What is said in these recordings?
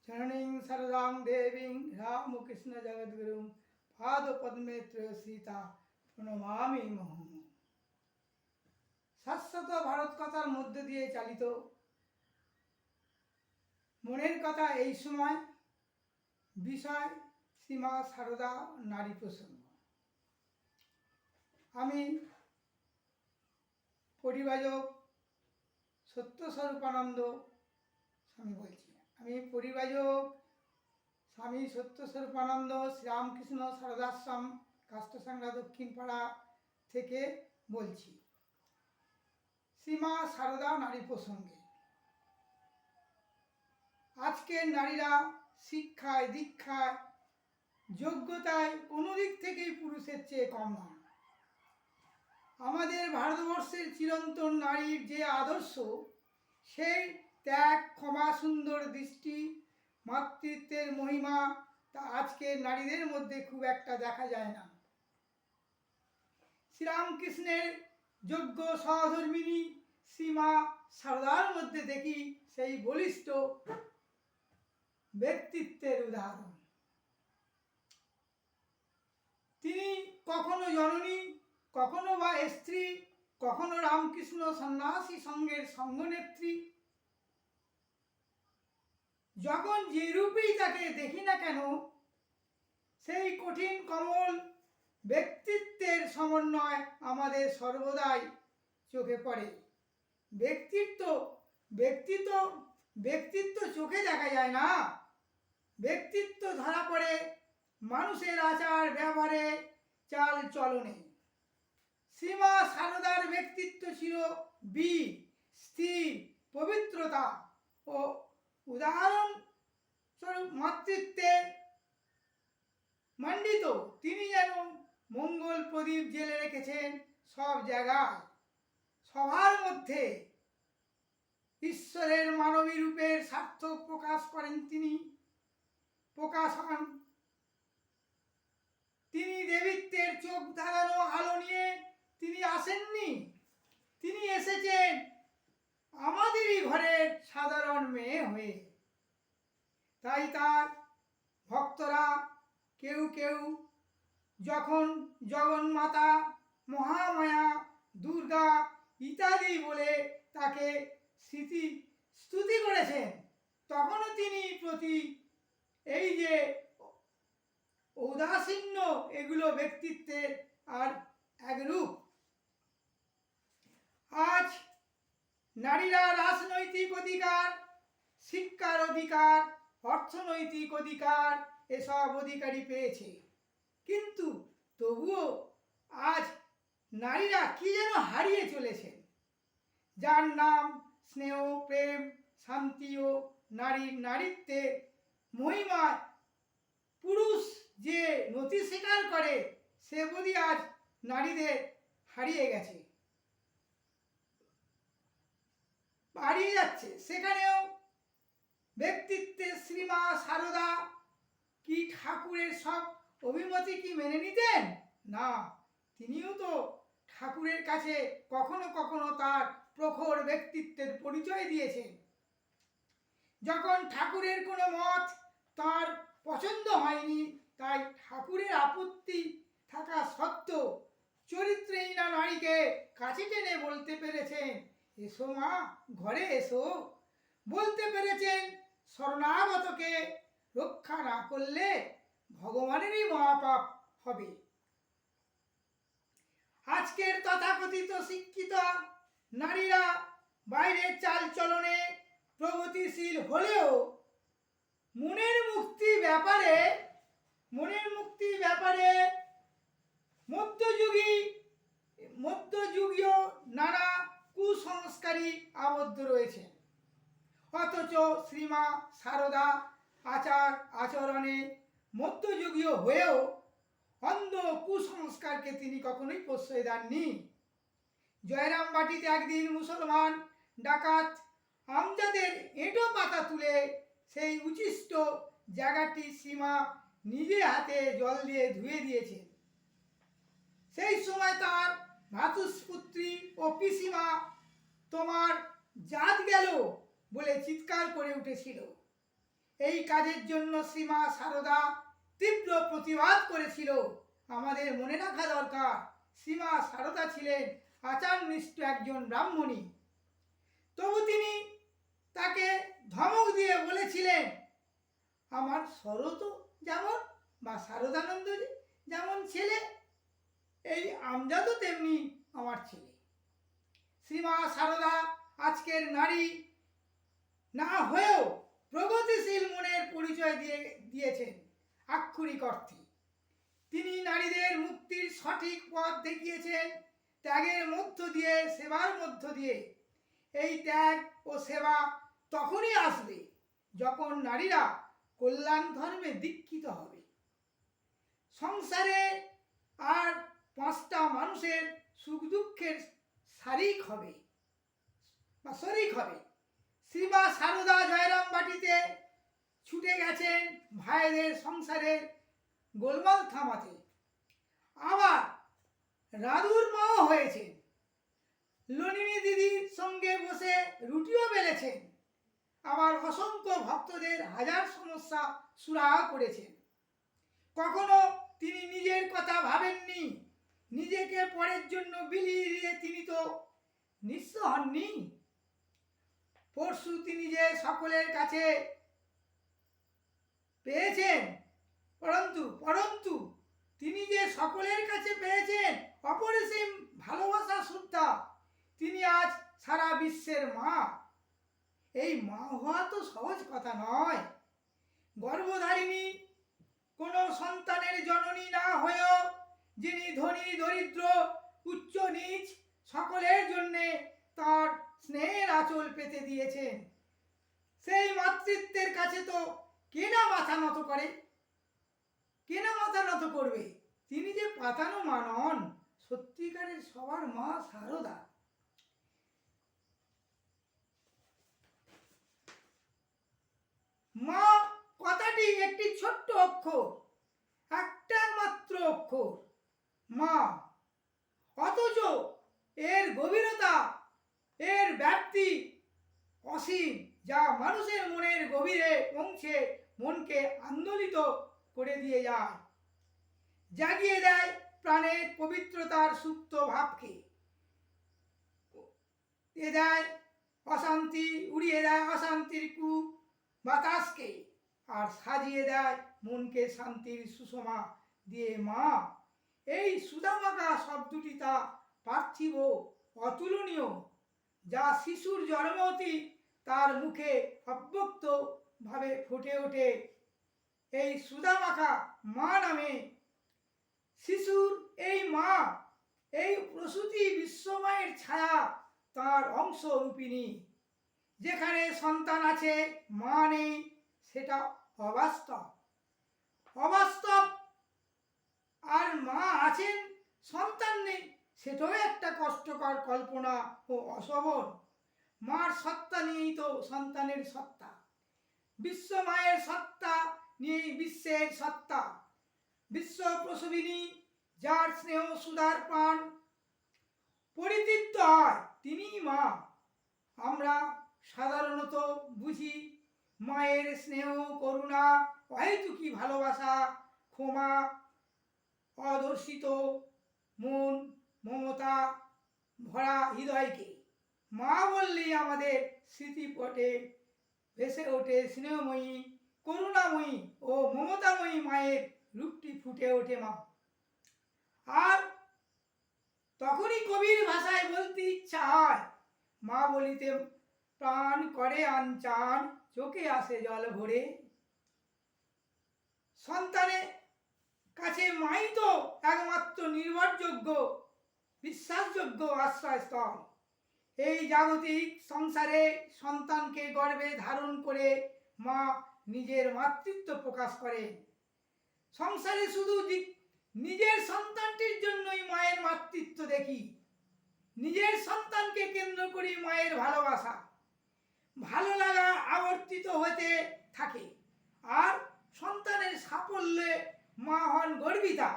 जननीं सरदां देवीं रामकृष्ण जगद्गुरुं पादपद्मे त्रयसीता প্রণমামি মহম। শাশ্বত ভারত কথার মধ্য দিয়ে চালিত মনের কথা এই সময় বিষয় শ্রীমা সারদা নারী প্রসঙ্গ। আমি পরিবাজক সত্যস্বরূপানন্দ স্বামী বলছি। আমি পরিবাজক স্বামী সত্যস্বরূপানন্দ শ্রীরামকৃষ্ণ সারদাশ্রম কাষ্টসাংরা দক্ষিণপাড়া থেকে বলছি। শ্রীমা সারদা নারী প্রসঙ্গে আজকের নারীরা শিক্ষায় দীক্ষায় যোগ্যতায় কোনো দিক থেকেই পুরুষের চেয়ে কম নয়। আমাদের ভারতবর্ষের চিরন্তন নারীর যে আদর্শ, সেই ত্যাগ, ক্ষমা, সুন্দর দৃষ্টি, মাতৃত্বের মহিমা তা আজকের নারীদের মধ্যে খুব একটা দেখা যায় না। শ্রীরামকৃষ্ণের যোগ্য সহধর্মিণী শ্রীমা সারদার মধ্যে দেখি সেই বলিষ্ঠ ব্যক্তিত্বের উদাহরণ। তিনি কখনো জননী, কখনো বা স্ত্রী, কখনো রামকৃষ্ণ সন্ন্যাসী সংঘের সঙ্গনেত্রী। যখন যে রূপেই তাকে দেখি না কেন, সেই কঠিন কমল ব্যক্তিত্বের সমন্বয় আমাদের সর্বদাই চোখে পড়ে। ব্যক্তিত্ব চোখে দেখা যায় না, ব্যক্তিত্ব ধরা পড়ে মানুষের আচার ব্যবহারে, চাল চলনে। শ্রীমা সারদার ব্যক্তিত্ব ছিল বীর, স্থির, পবিত্রতা ও উদাহরণ স্বরূপ মাতৃত্বে মণ্ডিত। তিনি যেন মঙ্গল প্রদীপ জেলে রেখেছেন সব জায়গায়। সবার মধ্যে ঈশ্বরের মানবী রূপের সার্থক প্রকাশ করেন তিনি, প্রকাশ হন। তিনি দেবীত্বের চোখ ধাঁধানো আলো নিয়ে তিনি আসেননি, তিনি এসেছেন আমাদেরই ঘরের সাধারণ মেয়ে হয়ে। তাই তার ভক্তরা কেউ কেউ যখন জগন্মাতা, মহামায়া, দুর্গা ইত্যাদি বলে তাকে স্তুতি করেছেন, তখনও তিনি প্রতি এই যে ঔদাসীন্য, এগুলো ব্যক্তিত্বের আর এক রূপ। আজ নারীরা রাজনৈতিক অধিকার, শিক্ষার অধিকার, অর্থনৈতিক অধিকার এসব অধিকারই পেয়েছে, কিন্তু তবুও আজ নারীরা কি যেন হারিয়ে চলেছেন, যার নাম স্নেহ, প্রেম, শান্তি ও নারীর নারীত্বের মহিমায় পুরুষ যে নতি স্বীকার করে, সে বোধই আজ নারীদের হারিয়ে গেছে, হারিয়ে যাচ্ছে। সেখানেও ব্যক্তিত্বে শ্রীমা সারদা কি ঠাকুরের সব অভিমতি কি মেনে নিতেন? না, তিনিও তো ঠাকুরের কাছে কখনো কখনো তার প্রখর ব্যক্তিত্বের পরিচয় দিয়েছেন। যখন ঠাকুরের কোনো মত তার পছন্দ হয়নি, তাই ঠাকুরের আপত্তি থাকা সত্ত্বেও চরিত্রহীনা নারীকে কাছে টেনে বলতে পেরেছেন, এসো মা, ঘরে এসো। বলতে পেরেছেন, শরণাগতকে রক্ষা না করলে ভগবানেরই মহাপাপ হবে। আজকের তথাকথিত শিক্ষিত নারীরা বাইরের চাল চলনে প্রগতিশীল হলেও মনের মুক্তি ব্যাপারে মধ্যযুগীয় নানা কুসংস্কারী আবদ্ধ রয়েছে। অথচ শ্রীমা সারদা আচার আচরণে মধ্যযুগীয় হয়েও অন্ধ কুসংস্কারকে তিনি কখনোই প্রশ্রয় দেননি। জয়রামবাটিতে একদিন মুসলমান ডাকাত আমজাদের এঁটো পাতা তুলে সেই উচ্ছিষ্ট জায়গাটি শ্রীমা নিজে হাতে জল দিয়ে ধুয়ে দিয়েছেন। সেই সময় তার ভ্রাতুষ্পুত্রী ও পিসিমা তোমার জাত গেল বলে চিৎকার করে উঠেছিল। এই কাজের জন্য শ্রীমা সারদা তীব্র প্রতিবাদ করেছিল। আমাদের মনে রাখা দরকার, শ্রীমা সারদা ছিলেন আচারনিষ্ঠ একজন ব্রাহ্মণী। তবু তিনি তাকে ধমক দিয়ে বলেছিলেন, আমার শরৎ যেমন বা শারদানন্দ যেমন ছেলে, এই আমজাদও তেমনি আমার ছেলে। শ্রীমা সারদা আজকের নারী না হয়েও প্রগতিশীল মনের পরিচয় দিয়েছেন আক্ষরিক অর্থে। তিনি নারীদের মুক্তির সঠিক পথ দেখিয়েছেন ত্যাগের মধ্য দিয়ে, সেবার মধ্য দিয়ে। এই ত্যাগ ও সেবা তখনই আসবে যখন নারীরা কল্যাণ ধর্মে দীক্ষিত হবে, সংসারে আর পাঁচটা মানুষের সুখ দুঃখের শরিক হবে। শ্রীমা সারদা জয়রাম বাটিতে ছুটে গেছেন ভাইদের সংসারের গোলমাল থামাতে। আবার রাধুর মাও হয়েছেন, ললিনী দিদির সঙ্গে বসে রুটিও বেলেছেন। আবার অসংখ্য ভক্তদের হাজার সমস্যা সুরাহা করেছেন। কখনো তিনি নিজের কথা ভাবেননি, নিজেকে পরের জন্য বিলিয়ে দিয়ে তিনি তো নিঃস্ব হননি। পরশু তিনি যে সকলের কাছে পেয়েছেন, পরন্তু তিনি যে সকলের কাছে পেয়েছেন অপরিসীম ভালোবাসা, শ্রদ্ধা, তিনি আজ সারা বিশ্বের মা। এই মা হওয়া তো সহজ কথা নয়। গর্ভধারিণী কোনো সন্তানের জননী না হয়েও যিনি ধনী দরিদ্র উচ্চ নীচ সকলের জন্যে তার স্নেহের আঁচল পেতে দিয়েছেন, সেই মাতৃত্বের কাছে তো কে না মাথা নত করে, কে না মাথা নত করবে? তিনি যে পাতানো মা নন, সত্যিকারের সবার মা সারদা। মা কথাটি একটি ছোট্ট অক্ষর, একটা মাত্র অক্ষর, মা। অথচ এর গভীরতা, এর ব্যাপ্তি অসীম, যা মানুষের মনের গভীরে পৌঁছে মনকে আন্দোলিত করে দিয়ে যায়, জাগিয়ে দেয় প্রাণের পবিত্রতার সুপ্ত ভাবকে, উড়িয়ে দেয় অশান্তির কু বাতাসকে, আর সাজিয়ে দেয় মনকে শান্তির সুষমা দিয়ে। মা, এই সুধামাখা শব্দটি তা পার্থিব অতুলনীয়, যা শিশুর জন্মতি তার মুখে অব্যক্ত ভাবে ফুটে ওঠে এই সুধামাখা মা নামে। শিশুর এই মা, এই প্রসূতি বিশ্বময়ের ছায়া, তার অংশ রূপিণী। যেখানে সন্তান আছে মা নেই, সেটা অবাস্তব। আর মা আছেন সন্তান নেই, সেটাও একটা কষ্টকর কল্পনা ও অসবর। মার সত্তা নিয়েই তো সন্তানের সত্তা, বিশ্ব মায়ের সত্তা নিয়েই বিশ্বের সত্তা। বিশ্ব প্রসবিনী, যার স্নেহ সুধার প্রাণ পরিতৃপ্ত হয়, তিনিই মা। আমরা সাধারণত বুঝি মায়ের স্নেহ, করুণা, অহেতুকী ভালোবাসা, ক্ষমা, অদর্শিত মন, মমতা ভরা হৃদয়কে। মা বললেই আমাদের স্মৃতিপটে ভেসে ওঠে স্নেহময়ী, করুণাময়ী ও মমতাময়ী মায়ের রূপটি ফুটে ওঠে মা। আর তখনই কবির ভাষায় বলতে ইচ্ছা হয়, মা বলিতে প্রাণ করে আনচান, চোখে আসে জল ভরে। সন্তানের কাছে মাই তো একমাত্র নির্ভরযোগ্য, বিশ্বাসযোগ্য আশ্রয়স্থল। এই জাগতিক সংসারে সন্তানকে গর্ভে ধারণ করে মা নিজের মাতৃত্ব প্রকাশ করেন। সংসারে শুধু নিজের সন্তানটির জন্যই মায়ের মাতৃত্ব দেখি, নিজের সন্তানকে কেন্দ্র করি মায়ের ভালোবাসা, ভালো লাগা আবর্তিত হতে থাকে। আর সন্তানের সাফল্যে মা হন গর্বিতা,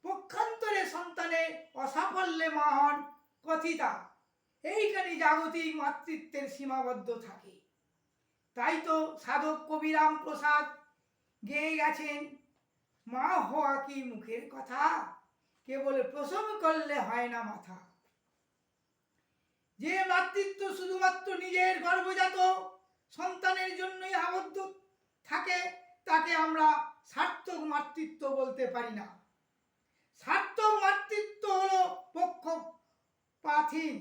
পক্ষান্তরে সন্তানের অসাফল্যে মা হন কথিতা। এইখানে জাগতিক মাতৃত্বের সীমাবদ্ধ থাকে। তাই তো সাধক কবিরাম প্রসাদ গেয়ে গেছেন, মা হওয়া কি মুখের কথা, কেবল প্রসব করলে হয় না মাথা। যে মাতৃত্ব শুধুমাত্র নিজের গর্ভজাত সন্তানের জন্যই আবদ্ধ থাকে, তাকে আমরা সার্থক মাতৃত্ব বলতে পারি না। সার্থক মাতৃত্ব হলো পক্ষপাতহীন,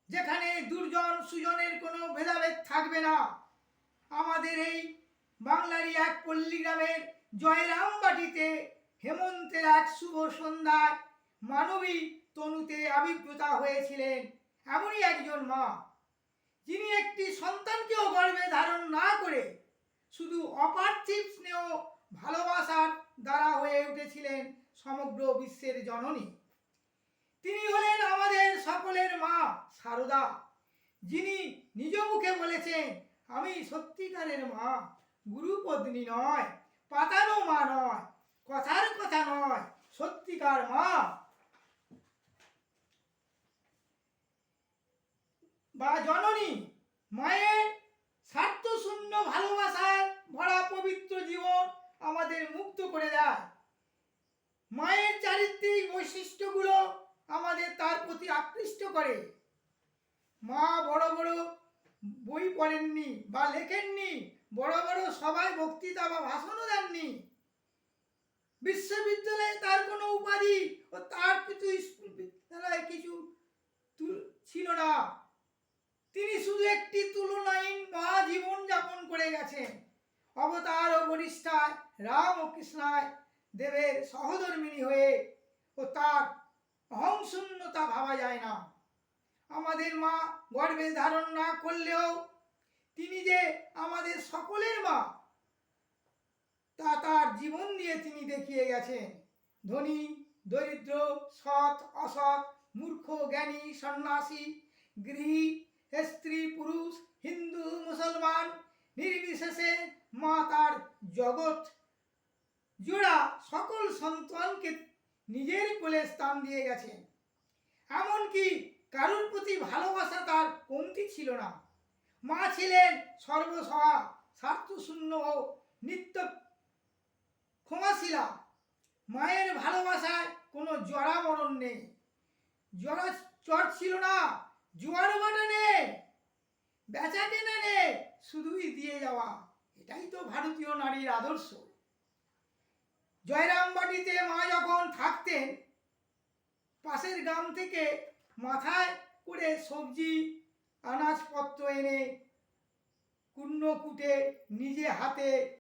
যেখানে দুর্জন সুজনের কোনো ভেদাভেদ থাকবে না। আমাদের এই বাংলারই এক পল্লী গ্রামের জয়রামবাটিতে হেমন্তের এক শুভ সন্ধ্যায় মানবী তনুতে আবির্ভূতা হয়েছিলেন এমনই একজন মা, যিনি একটি সন্তানকেও গর্ভে ধারণ না করে শুধু অপার্থিব স্নেহ ভালোবাসার দ্বারা হয়ে উঠেছিলেন সমগ্র বিশ্বের জননী। তিনি হলেন আমাদের সকলের মা সারদা, যিনি নিজ মুখে বলেছেন, আমি সত্যিকারের মা, গুরুপত্নী নয়, পাতানো মা নয়, কথার কথা নয়, সত্যিকার মা বা জননী। মায়ের স্বার্থশূন্য ভালোবাসায় ভরা পবিত্র জীবন আমাদের মুক্ত করে দেয়। মায়ের চারিত্রিক বৈশিষ্ট্যগুলো আমাদের তার প্রতি আকৃষ্ট করে। মা বড় বড় বই পড়েননি বা লেখেননি, বড় বড় সভায় বক্তৃতা বা ভাষণও দেননি, বিশ্ববিদ্যালয়ে তার কোনো উপাধি ও তার কিছু স্কুল বিদ্যালয়ে কিছু ছিল না। তিনি শুধু একটি তুলনাহীন মা জীবন যাপন করে গেছেন। অবতার ও বরিষ্ঠায় রাম ও কৃষ্ণায় দেবের সহধর্মিণী হয়ে ও তার অহংশূন্যতা ভাবা যায় না। আমাদের মা গর্ভে ধারণ না করলেও তিনি যে আমাদের সকলের মা, তা তার জীবন দিয়ে তিনি দেখিয়ে গেছেন। ধনী দরিদ্র, সৎ অসৎ, মূর্খ জ্ঞানী, সন্ন্যাসী গৃহী, স্ত্রী পুরুষ, হিন্দু মুসলমান নির্বিশেষে মা তার জগৎ জোড়া সকল সন্তানকে নিজের কোলে স্থান দিয়ে গেছেন। এমনকি কারুর প্রতি ভালোবাসা তার কমতি ছিল না। মা ছিলেন সর্বসহা, স্বার্থশূন্য ও নিত্য ক্ষমাশীলা। মায়ের ভালোবাসায় কোনো জরা মরণ নেই, জরা চর ছিল না, জোয়ার ভাটা নেই, বেচা কেনা নেই, শুধুই দিয়ে যাওয়া। এটাই তো ভারতীয় নারীর আদর্শ। জয়রামবাটিতে মা যখন থাকতেন, পাশের গ্রাম থেকে মাথায় করে সবজি আনাজপত্র এনে কুটে নিজে হাতে